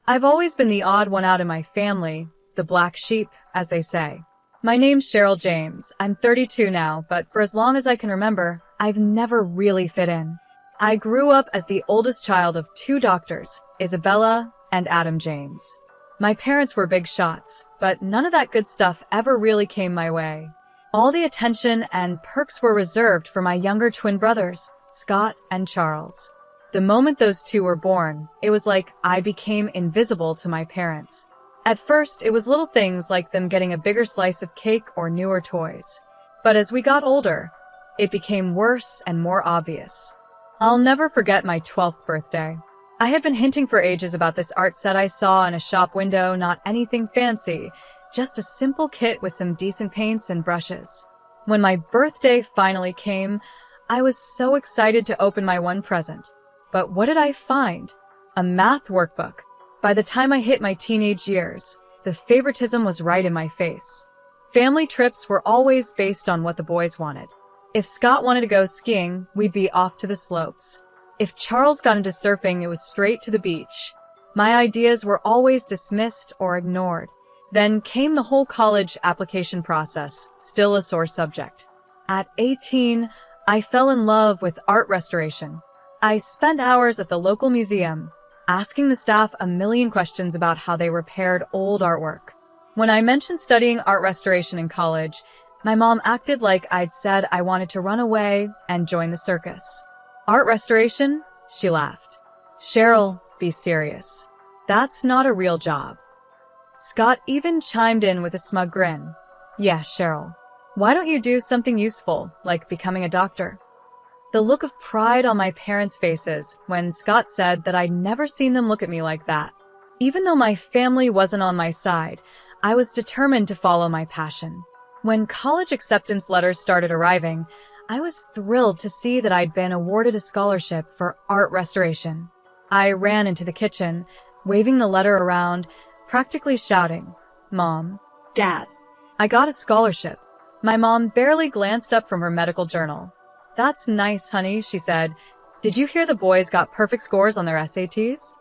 I've always been the odd one out in my family, the black sheep, as they say. My name's Cheryl James. I'm 32 now, but for as long as I can remember, I've never really fit in. I grew up as the oldest child of two doctors, Isabella and Adam James. My parents were big shots, but none of that good stuff ever really came my way. All the attention and perks were reserved for my younger twin brothers, Scott and Charles. The moment those two were born, it was like I became invisible to my parents. At first, it was little things like them getting a bigger slice of cake or newer toys. But as we got older, it became worse and more obvious. I'll never forget my 12th birthday. I had been hinting for ages about this art set I saw in a shop window, not anything fancy, just a simple kit with some decent paints and brushes. When my birthday finally came, I was so excited to open my one present. But what did I find? A math workbook. By the time I hit my teenage years, the favoritism was right in my face. Family trips were always based on what the boys wanted. If Scott wanted to go skiing, we'd be off to the slopes. If Charles got into surfing, it was straight to the beach. My ideas were always dismissed or ignored. Then came the whole college application process, still a sore subject. At 18, I fell in love with art restoration. I spent hours at the local museum, asking the staff a million questions about how they repaired old artwork. When I mentioned studying art restoration in college, my mom acted like I'd said I wanted to run away and join the circus. Art restoration? She laughed. Cheryl, be serious. That's not a real job. Scott even chimed in with a smug grin. Yeah, Cheryl. Why don't you do something useful, like becoming a doctor? The look of pride on my parents' faces when Scott said that I'd never seen them look at me like that. Even though my family wasn't on my side, I was determined to follow my passion. When college acceptance letters started arriving, I was thrilled to see that I'd been awarded a scholarship for art restoration. I ran into the kitchen, waving the letter around, practically shouting, "Mom, Dad, I got a scholarship." My mom barely glanced up from her medical journal. "That's nice, honey," she said. "Did you hear the boys got perfect scores on their SATs?"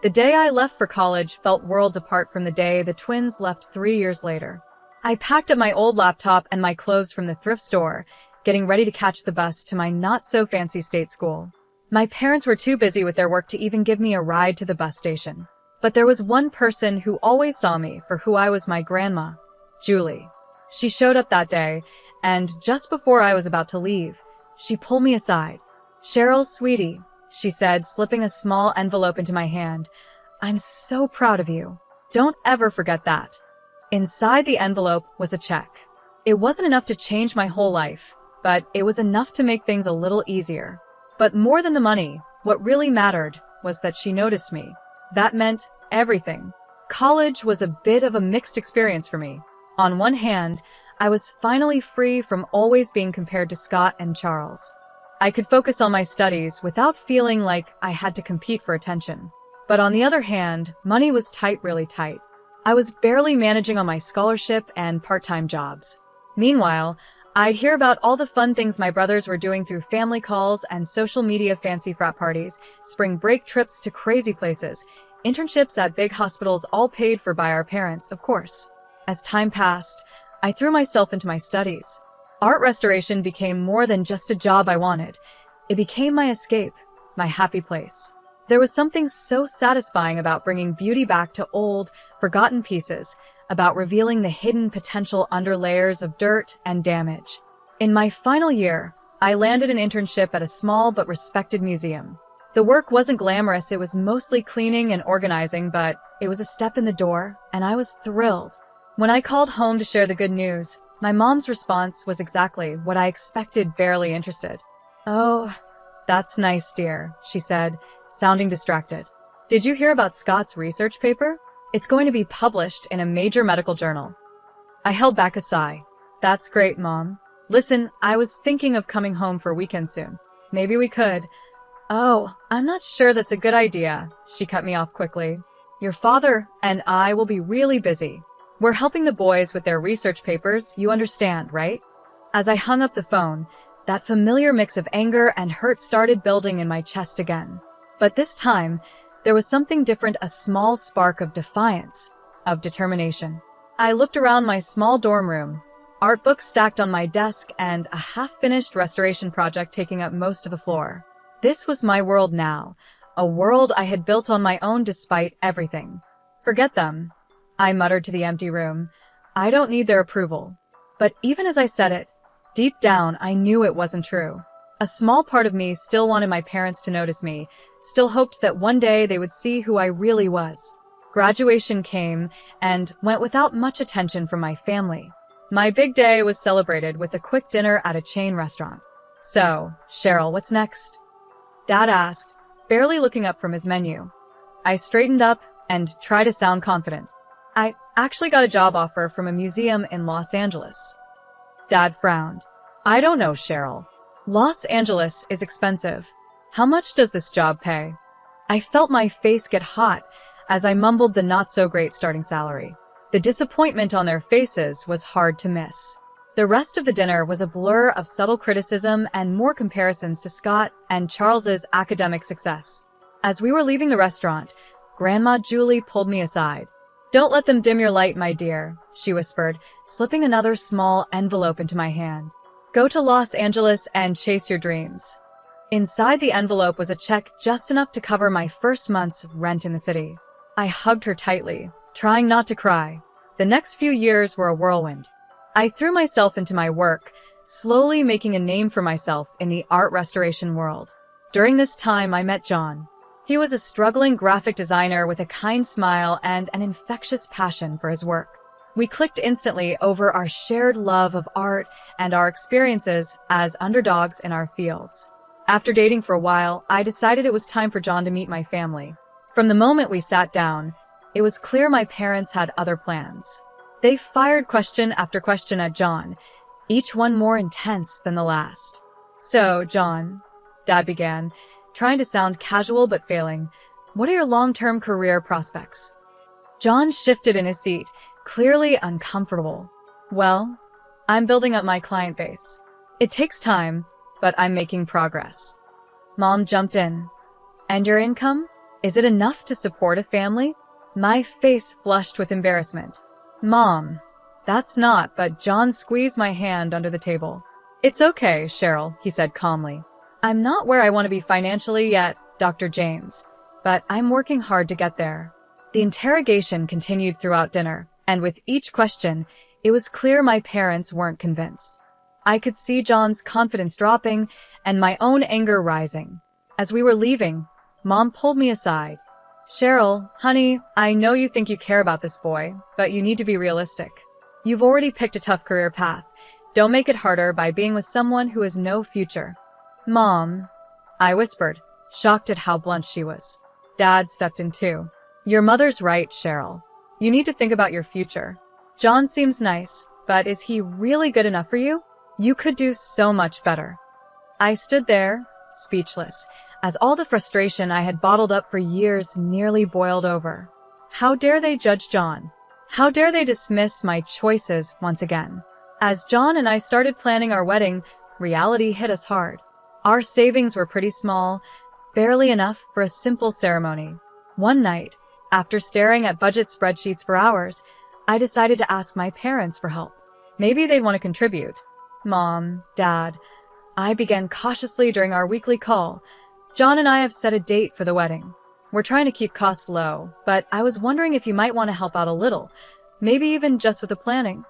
The day I left for college felt worlds apart from the day the twins left 3 years later. I packed up my old laptop and my clothes from the thrift store, getting ready to catch the bus to my not-so-fancy state school. My parents were too busy with their work to even give me a ride to the bus station. But there was one person who always saw me for who I was: my grandma, Julie. She showed up that day, and just before I was about to leave, she pulled me aside. "Cheryl, sweetie," she said, slipping a small envelope into my hand. "I'm so proud of you. Don't ever forget that." Inside the envelope was a check. It wasn't enough to change my whole life, but it was enough to make things a little easier. But more than the money, what really mattered was that she noticed me. That meant everything. College was a bit of a mixed experience for me. On one hand, I was finally free from always being compared to Scott and Charles. I could focus on my studies without feeling like I had to compete for attention. But on the other hand, money was tight, really tight. I was barely managing on my scholarship and part-time jobs. Meanwhile, I'd hear about all the fun things my brothers were doing through family calls and social media, fancy frat parties, spring break trips to crazy places, internships at big hospitals, all paid for by our parents, of course. As time passed, I threw myself into my studies. Art restoration became more than just a job I wanted. It became my escape, my happy place. There was something so satisfying about bringing beauty back to old, forgotten pieces, about revealing the hidden potential under layers of dirt and damage. In my final year, I landed an internship at a small but respected museum. The work wasn't glamorous, it was mostly cleaning and organizing, but it was a step in the door, and I was thrilled. When I called home to share the good news, my mom's response was exactly what I expected, barely interested. "Oh, that's nice, dear," she said, sounding distracted. "Did you hear about Scott's research paper? It's going to be published in a major medical journal." I held back a sigh. "That's great, Mom. Listen, I was thinking of coming home for a weekend soon. Maybe we could." "Oh, I'm not sure that's a good idea," she cut me off quickly. "Your father and I will be really busy. We're helping the boys with their research papers, you understand, right?" As I hung up the phone, that familiar mix of anger and hurt started building in my chest again. But this time, There was something different, a small spark of defiance, of determination. I looked around my small dorm room, art books stacked on my desk and a half-finished restoration project taking up most of the floor. This was my world now, a world I had built on my own despite everything. Forget them, I muttered to the empty room. I don't need their approval. But even as I said it, deep down I knew it wasn't true. A small part of me still wanted my parents to notice me, still hoped that one day they would see who I really was. Graduation came and went without much attention from my family. My big day was celebrated with a quick dinner at a chain restaurant. So, Cheryl, what's next? Dad asked, barely looking up from his menu. I straightened up and tried to sound confident. I actually got a job offer from a museum in Los Angeles. Dad frowned. I don't know, Cheryl. Los Angeles is expensive. How much does this job pay? I felt my face get hot as I mumbled the not-so-great starting salary. The disappointment on their faces was hard to miss. The rest of the dinner was a blur of subtle criticism and more comparisons to Scott and Charles's academic success. As we were leaving the restaurant, Grandma Julie pulled me aside. Don't let them dim your light, my dear, she whispered, slipping another small envelope into my hand. Go to Los Angeles and chase your dreams. Inside the envelope was a check just enough to cover my first month's rent in the city. I hugged her tightly, trying not to cry. The next few years were a whirlwind. I threw myself into my work, slowly making a name for myself in the art restoration world. During this time, I met John. He was a struggling graphic designer with a kind smile and an infectious passion for his work. We clicked instantly over our shared love of art and our experiences as underdogs in our fields. After dating for a while, I decided it was time for John to meet my family. From the moment we sat down, it was clear my parents had other plans. They fired question after question at John, each one more intense than the last. So, John, Dad began, trying to sound casual but failing, what are your long-term career prospects? John shifted in his seat, clearly uncomfortable. Well, I'm building up my client base. It takes time, but I'm making progress. Mom jumped in. And your income? Is it enough to support a family? My face flushed with embarrassment. Mom, that's not, but John squeezed my hand under the table. It's okay, Cheryl, he said calmly. I'm not where I want to be financially yet, Dr. James, but I'm working hard to get there. The interrogation continued throughout dinner, and with each question, it was clear my parents weren't convinced. I could see John's confidence dropping and my own anger rising. As we were leaving, Mom pulled me aside. Cheryl, honey, I know you think you care about this boy, but you need to be realistic. You've already picked a tough career path. Don't make it harder by being with someone who has no future. Mom, I whispered, shocked at how blunt she was. Dad stepped in too. Your mother's right, Cheryl. You need to think about your future. John seems nice, but is he really good enough for you? You could do so much better. I stood there, speechless, as all the frustration I had bottled up for years nearly boiled over. How dare they judge John? How dare they dismiss my choices once again? As John and I started planning our wedding, reality hit us hard. Our savings were pretty small, barely enough for a simple ceremony. One night, after staring at budget spreadsheets for hours, I decided to ask my parents for help. Maybe they'd want to contribute. Mom, Dad, I began cautiously during our weekly call. John and I have set a date for the wedding. We're trying to keep costs low, but I was wondering if you might want to help out a little, maybe even just with the planning.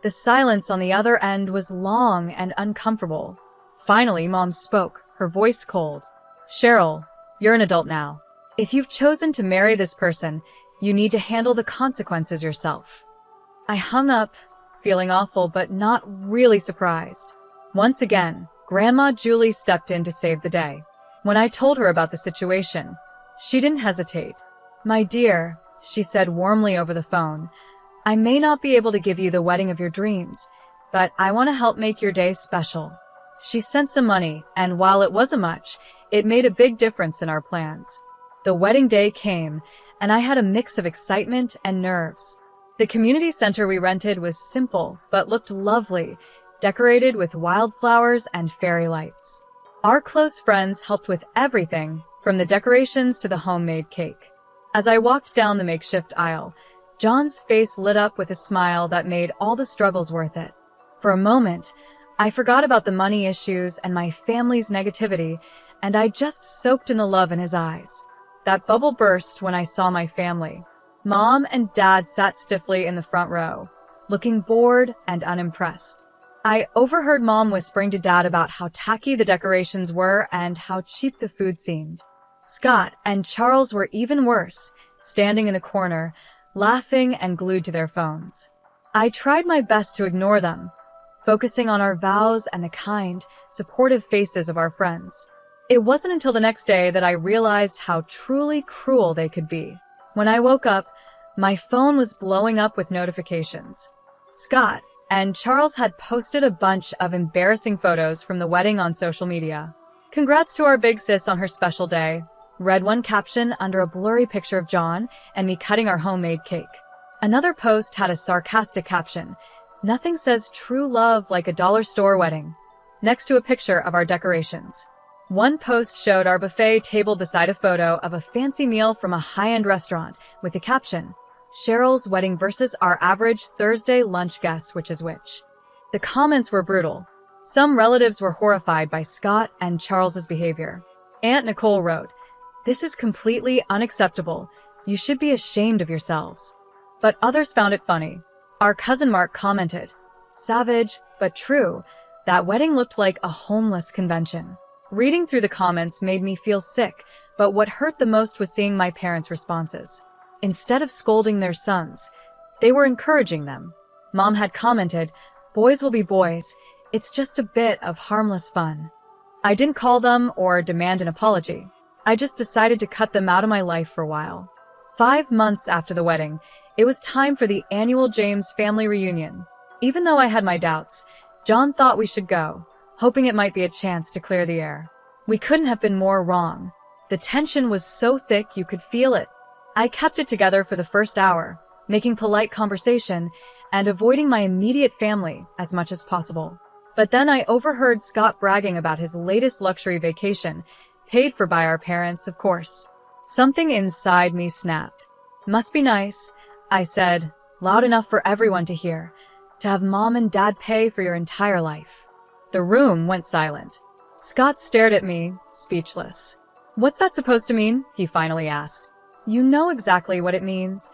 The silence on the other end was long and uncomfortable. Finally, Mom spoke, her voice cold. Cheryl, you're an adult now. If you've chosen to marry this person, you need to handle the consequences yourself. I hung up, feeling awful but not really surprised. Once again, Grandma Julie stepped in to save the day. When I told her about the situation, she didn't hesitate. My dear, she said warmly over the phone, I may not be able to give you the wedding of your dreams, but I want to help make your day special. She sent some money, and while it wasn't much, it made a big difference in our plans. The wedding day came, and I had a mix of excitement and nerves. The community center we rented was simple, but looked lovely, decorated with wildflowers and fairy lights. Our close friends helped with everything, from the decorations to the homemade cake. As I walked down the makeshift aisle, John's face lit up with a smile that made all the struggles worth it. For a moment, I forgot about the money issues and my family's negativity, and I just soaked in the love in his eyes. That bubble burst when I saw my family. Mom and Dad sat stiffly in the front row, looking bored and unimpressed. I overheard Mom whispering to Dad about how tacky the decorations were and how cheap the food seemed. Scott and Charles were even worse, standing in the corner, laughing and glued to their phones. I tried my best to ignore them, focusing on our vows and the kind, supportive faces of our friends. It wasn't until the next day that I realized how truly cruel they could be. When I woke up, my phone was blowing up with notifications. Scott and Charles had posted a bunch of embarrassing photos from the wedding on social media. "Congrats to our big sis on her special day," read one caption under a blurry picture of John and me cutting our homemade cake. Another post had a sarcastic caption, "Nothing says true love like a dollar store wedding," next to a picture of our decorations. One post showed our buffet table beside a photo of a fancy meal from a high-end restaurant with the caption, "Cheryl's wedding versus our average Thursday lunch guess which is which." The comments were brutal. Some relatives were horrified by Scott and Charles's behavior. Aunt Nicole wrote, "This is completely unacceptable. You should be ashamed of yourselves." But others found it funny. Our cousin Mark commented, "Savage, but true. That wedding looked like a homeless convention." Reading through the comments made me feel sick, but what hurt the most was seeing my parents' responses. Instead of scolding their sons, they were encouraging them. Mom had commented, "Boys will be boys. It's just a bit of harmless fun." I didn't call them or demand an apology. I just decided to cut them out of my life for a while. 5 months after the wedding, it was time for the annual James family reunion. Even though I had my doubts, John thought we should go, hoping it might be a chance to clear the air. We couldn't have been more wrong. The tension was so thick you could feel it. I kept it together for the first hour, making polite conversation and avoiding my immediate family as much as possible. But then I overheard Scott bragging about his latest luxury vacation, paid for by our parents, of course. Something inside me snapped. "Must be nice," I said, loud enough for everyone to hear, "to have Mom and Dad pay for your entire life." The room went silent. Scott stared at me, speechless. "What's that supposed to mean?" he finally asked. "You know exactly what it means,"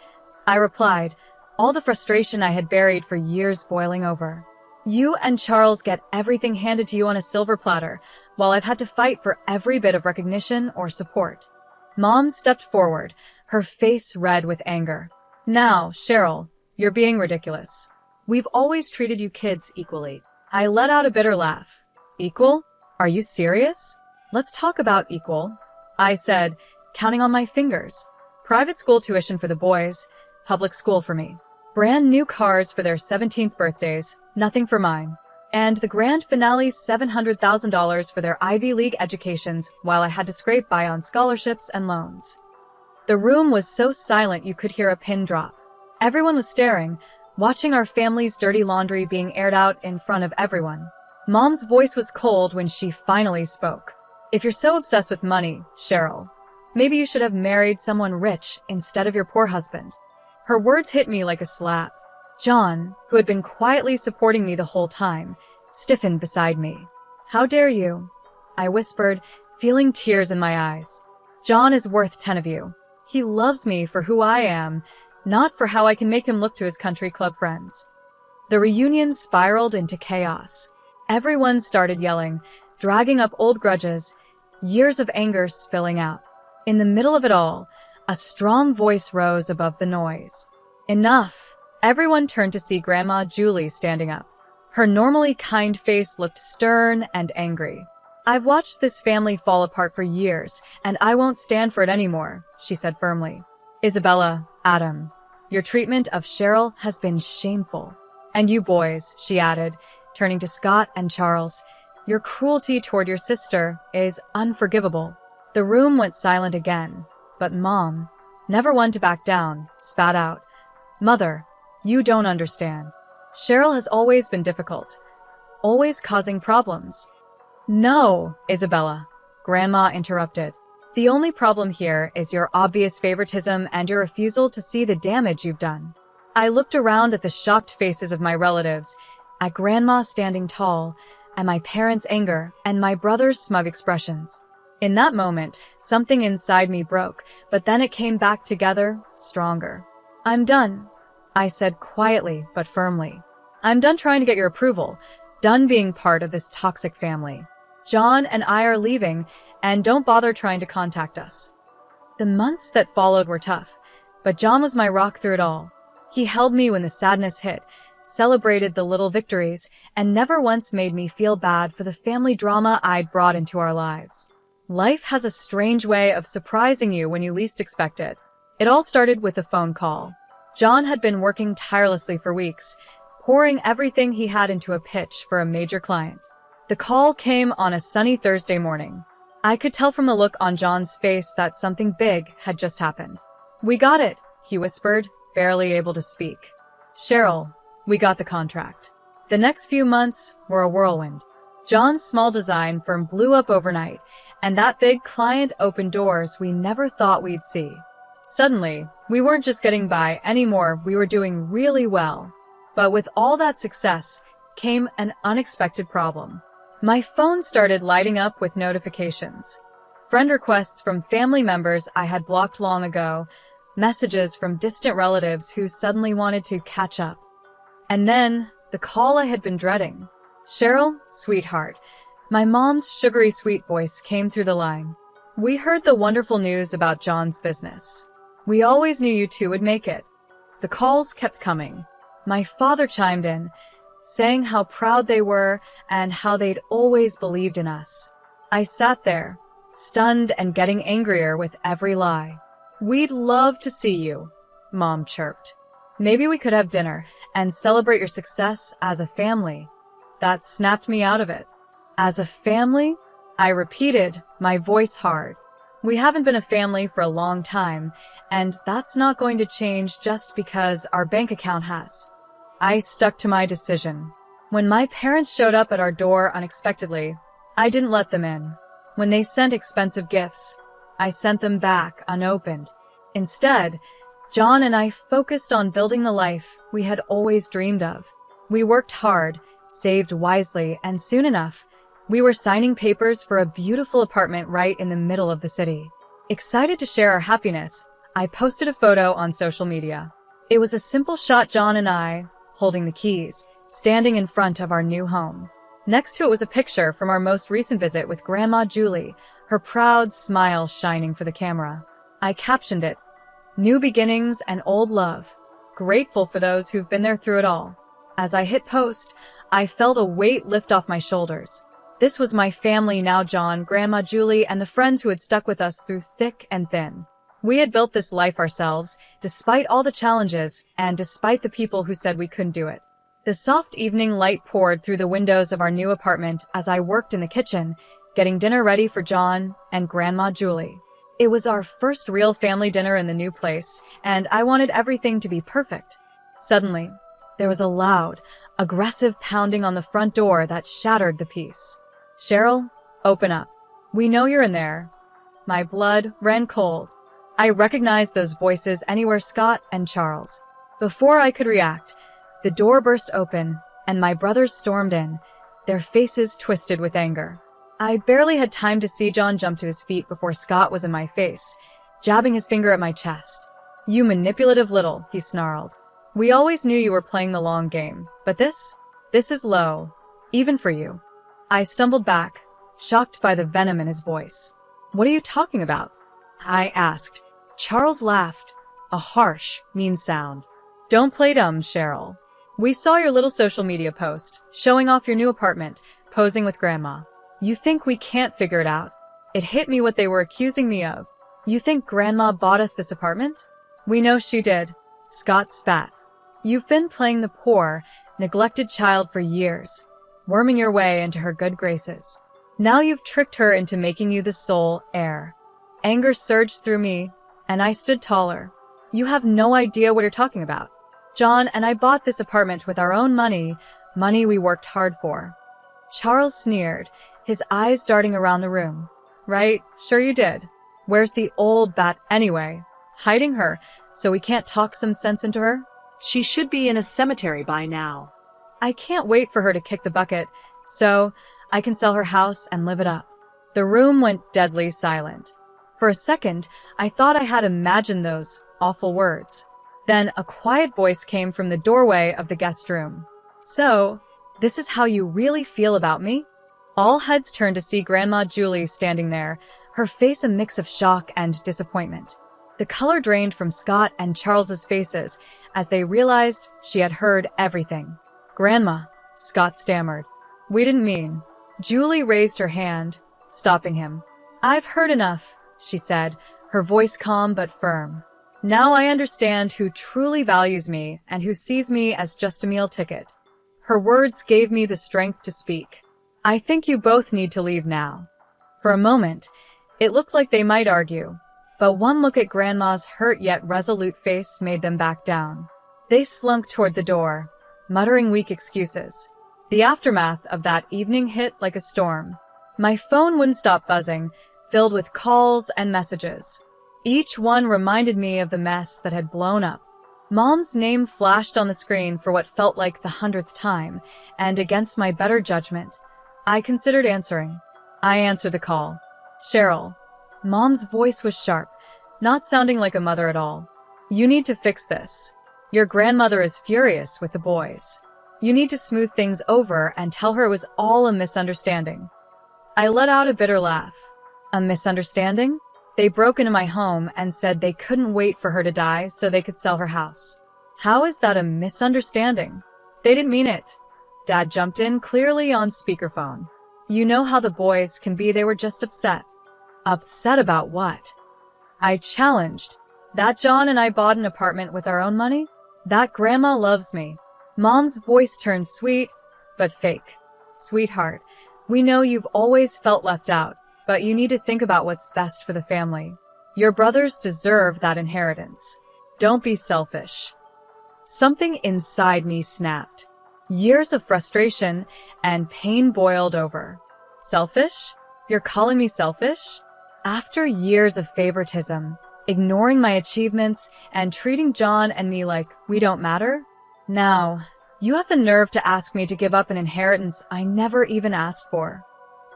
I replied, all the frustration I had buried for years boiling over. "You and Charles get everything handed to you on a silver platter, while I've had to fight for every bit of recognition or support." Mom stepped forward, her face red with anger. "Now, Cheryl, you're being ridiculous. We've always treated you kids equally." I let out a bitter laugh. "Equal? Are you serious? Let's talk about equal," I said, counting on my fingers. Private school tuition for the boys, public school for me. Brand new cars for their 17th birthdays, nothing for mine. And the grand finale $700,000 for their Ivy League educations while I had to scrape by on scholarships and loans. The room was so silent you could hear a pin drop. Everyone was staring, watching our family's dirty laundry being aired out in front of everyone. Mom's voice was cold when she finally spoke. "If you're so obsessed with money, Cheryl, maybe you should have married someone rich instead of your poor husband." Her words hit me like a slap. John, who had been quietly supporting me the whole time, stiffened beside me. "How dare you?" I whispered, feeling tears in my eyes. "John is worth 10 of you. He loves me for who I am, not for how I can make him look to his country club friends." The reunion spiraled into chaos. Everyone started yelling, dragging up old grudges, years of anger spilling out. In the middle of it all, a strong voice rose above the noise. "Enough!" Everyone turned to see Grandma Julie standing up. Her normally kind face looked stern and angry. "I've watched this family fall apart for years, and I won't stand for it anymore," she said firmly. "Isabella, Adam, your treatment of Cheryl has been shameful. And you boys," she added, turning to Scott and Charles, "your cruelty toward your sister is unforgivable." The room went silent again, but Mom, never one to back down, spat out, "Mother, you don't understand. Cheryl has always been difficult, always causing problems." "No, Isabella," Grandma interrupted. The only problem here is your obvious favoritism and your refusal to see the damage you've done. I looked around at the shocked faces of my relatives, at Grandma standing tall, at my parents' anger, and my brother's smug expressions. In that moment, something inside me broke, but then it came back together, stronger. "I'm done," I said quietly but firmly. "I'm done trying to get your approval, done being part of this toxic family. John and I are leaving, and don't bother trying to contact us." The months that followed were tough, but John was my rock through it all. He held me when the sadness hit, celebrated the little victories, and never once made me feel bad for the family drama I'd brought into our lives. Life has a strange way of surprising you when you least expect it. It all started with a phone call. John had been working tirelessly for weeks, pouring everything he had into a pitch for a major client. The call came on a sunny Thursday morning. I could tell from the look on John's face that something big had just happened. "We got it," he whispered, barely able to speak. "Cheryl, we got the contract." The next few months were a whirlwind. John's small design firm blew up overnight, and that big client opened doors we never thought we'd see. Suddenly, we weren't just getting by anymore, we were doing really well. But with all that success came an unexpected problem. My phone started lighting up with notifications. Friend requests from family members I had blocked long ago, messages from distant relatives who suddenly wanted to catch up. And then, the call I had been dreading. "Cheryl, sweetheart," my mom's sugary sweet voice came through the line. "We heard the wonderful news about John's business. We always knew you two would make it." The calls kept coming. My father chimed in, saying how proud they were and how they'd always believed in us. I sat there, stunned and getting angrier with every lie. "We'd love to see you," Mom chirped. "Maybe we could have dinner and celebrate your success as a family." That snapped me out of it. "As a family?" I repeated, my voice hard. "We haven't been a family for a long time, and that's not going to change just because our bank account has." I stuck to my decision. When my parents showed up at our door unexpectedly, I didn't let them in. When they sent expensive gifts, I sent them back unopened. Instead, John and I focused on building the life we had always dreamed of. We worked hard, saved wisely, and soon enough, we were signing papers for a beautiful apartment right in the middle of the city. Excited to share our happiness, I posted a photo on social media. It was a simple shot, John and I, holding the keys, standing in front of our new home. Next to it was a picture from our most recent visit with Grandma Julie, her proud smile shining for the camera. I captioned it, "New beginnings and old love. Grateful for those who've been there through it all." As I hit post, I felt a weight lift off my shoulders. This was my family now, John, Grandma Julie, and the friends who had stuck with us through thick and thin. We had built this life ourselves, despite all the challenges, and despite the people who said we couldn't do it. The soft evening light poured through the windows of our new apartment as I worked in the kitchen, getting dinner ready for John and Grandma Julie. It was our first real family dinner in the new place, and I wanted everything to be perfect. Suddenly, there was a loud, aggressive pounding on the front door that shattered the peace. "Cheryl, open up. We know you're in there." My blood ran cold. I recognized those voices anywhere, Scott and Charles. Before I could react, the door burst open, and my brothers stormed in, their faces twisted with anger. I barely had time to see John jump to his feet before Scott was in my face, jabbing his finger at my chest. "You manipulative little," he snarled. "We always knew you were playing the long game, but this is low, even for you." I stumbled back, shocked by the venom in his voice. "What are you talking about?" I asked. Charles laughed, a harsh, mean sound. "Don't play dumb, Cheryl. We saw your little social media post, showing off your new apartment, posing with Grandma. You think we can't figure it out?" It hit me what they were accusing me of. "You think Grandma bought us this apartment?" "We know she did," Scott spat. "You've been playing the poor, neglected child for years, worming your way into her good graces. Now you've tricked her into making you the sole heir." Anger surged through me, and I stood taller. "You have no idea what you're talking about. John and I bought this apartment with our own money we worked hard for." Charles sneered, his eyes darting around the room. "Right, sure you did. Where's the old bat anyway? Hiding her so we can't talk some sense into her? She should be in a cemetery by now. I can't wait for her to kick the bucket so I can sell her house and live it up. The room went deadly silent. For a second, I thought I had imagined those awful words. Then a quiet voice came from the doorway of the guest room. So, this is how you really feel about me? All heads turned to see Grandma Julie standing there, her face a mix of shock and disappointment. The color drained from Scott and Charles's faces as they realized she had heard everything. Grandma, Scott stammered. We didn't mean. Julie raised her hand, stopping him. I've heard enough, she said, her voice calm but firm. Now I understand who truly values me and who sees me as just a meal ticket. Her words gave me the strength to speak. I think you both need to leave now. For a moment, it looked like they might argue, but one look at Grandma's hurt yet resolute face made them back down. They slunk toward the door, muttering weak excuses. The aftermath of that evening hit like a storm. My phone wouldn't stop buzzing, filled with calls and messages. Each one reminded me of the mess that had blown up. Mom's name flashed on the screen for what felt like the 100th time, and against my better judgment, I considered answering. I answered the call. Cheryl. Mom's voice was sharp, not sounding like a mother at all. You need to fix this. Your grandmother is furious with the boys. You need to smooth things over and tell her it was all a misunderstanding. I let out a bitter laugh. A misunderstanding? They broke into my home and said they couldn't wait for her to die so they could sell her house. How is that a misunderstanding? They didn't mean it. Dad jumped in, clearly on speakerphone. You know how the boys can be, they were just upset. Upset about what? I challenged. That John and I bought an apartment with our own money? That Grandma loves me. Mom's voice turned sweet, but fake. Sweetheart, we know you've always felt left out, but you need to think about what's best for the family. Your brothers deserve that inheritance. Don't be selfish. Something inside me snapped. Years of frustration and pain boiled over. Selfish? You're calling me selfish? After years of favoritism, ignoring my achievements, and treating John and me like we don't matter? Now, you have the nerve to ask me to give up an inheritance I never even asked for.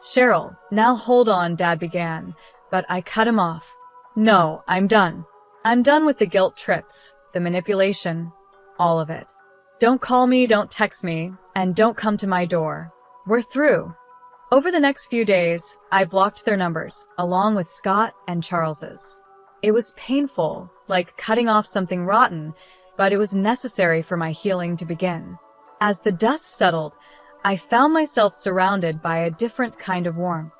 Cheryl, now hold on, Dad began, but I cut him off. No, I'm done. I'm done with the guilt trips, the manipulation, all of it. Don't call me, don't text me, and don't come to my door. We're through. Over the next few days, I blocked their numbers, along with Scott and Charles's. It was painful, like cutting off something rotten, but it was necessary for my healing to begin. As the dust settled, I found myself surrounded by a different kind of warmth.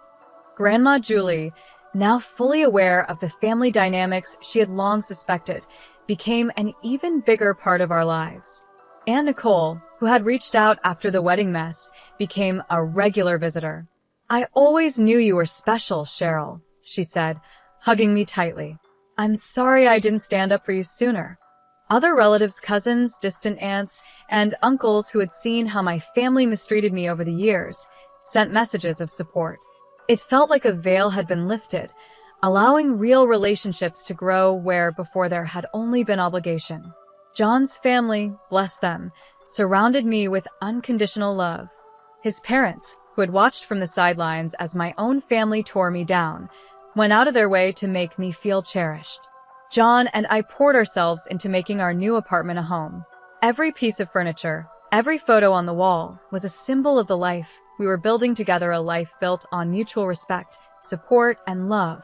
Grandma Julie, now fully aware of the family dynamics she had long suspected, became an even bigger part of our lives. Aunt Nicole, who had reached out after the wedding mess, became a regular visitor. I always knew you were special, Cheryl, she said, hugging me tightly. I'm sorry I didn't stand up for you sooner. Other relatives, cousins, distant aunts, and uncles who had seen how my family mistreated me over the years sent messages of support. It felt like a veil had been lifted, allowing real relationships to grow where before there had only been obligation. John's family, bless them, surrounded me with unconditional love. His parents, who had watched from the sidelines as my own family tore me down, went out of their way to make me feel cherished. John and I poured ourselves into making our new apartment a home. Every piece of furniture, every photo on the wall was a symbol of the life we were building together, a life built on mutual respect, support, and love.